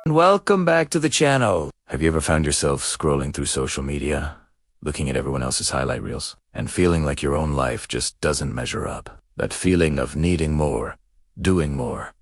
And welcome back to the channel. Have you ever found yourself scrolling through social media, looking at everyone else's highlight reels, and feeling like your own life just doesn't measure up? That feeling of needing more, doing more,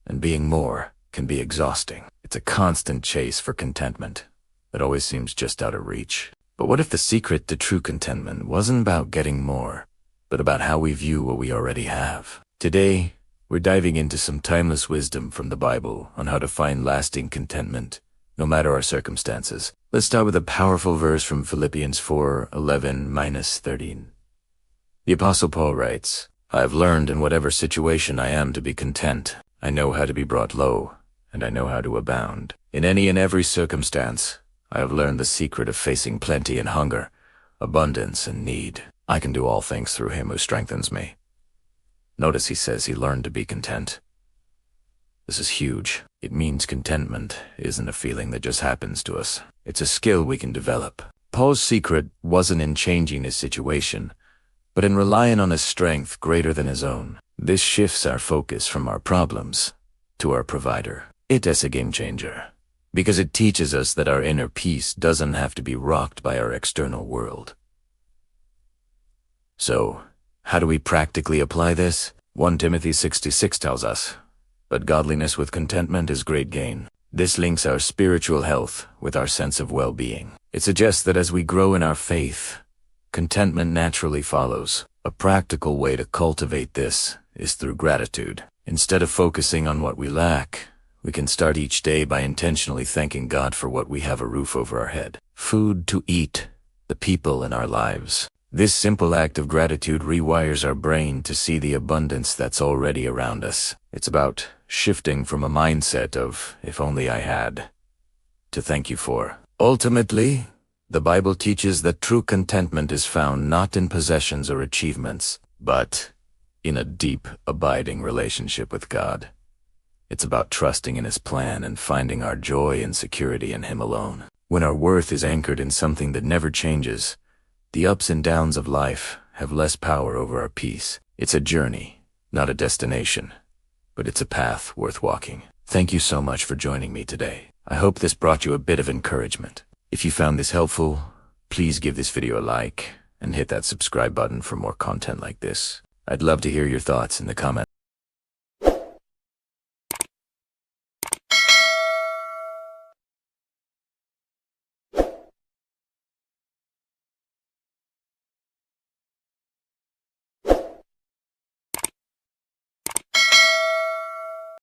and being more can be exhausting. It's a constant chase for contentment that always seems just out of reach. But what if the secret to true contentment wasn't about getting more, but about how we view what we already have? Today, we're diving into some timeless wisdom from the Bible on how to find lasting contentment, no matter our circumstances. Let's start with a powerful verse from Philippians 4:11-13. The Apostle Paul writes, "I have learned in whatever situation I am to be content. I know how to be brought low, and I know how to abound. In any and every circumstance, I have learned the secret of facing plenty and hunger, abundance and need. I can do all things through him who strengthens me." Notice he says he learned to be content. This is huge. It means contentment isn't a feeling that just happens to us. It's a skill we can develop. Paul's secret wasn't in changing his situation, but in relying on a strength greater than his own. This shifts our focus from our problems to our provider. It is a game changer, because it teaches us that our inner peace doesn't have to be rocked by our external world. So, how do we practically apply this? 1 Timothy 6:6 tells us, "But godliness with contentment is great gain." This links our spiritual health with our sense of well-being. It suggests that as we grow in our faith, contentment naturally follows. A practical way to cultivate this is through gratitude. Instead of focusing on what we lack, we can start each day by intentionally thanking God for what we have: a roof over our head, food to eat, the people in our lives. This simple act of gratitude rewires our brain to see the abundance that's already around us. It's about shifting from a mindset of, "if only I had," to "thank you for." Ultimately, the Bible teaches that true contentment is found not in possessions or achievements, but in a deep, abiding relationship with God. It's about trusting in His plan and finding our joy and security in Him alone. When our worth is anchored in something that never changes, the ups and downs of life have less power over our peace. It's a journey, not a destination, but it's a path worth walking. Thank you so much for joining me today. I hope this brought you a bit of encouragement. If you found this helpful, please give this video a like and hit that subscribe button for more content like this. I'd love to hear your thoughts in the comments.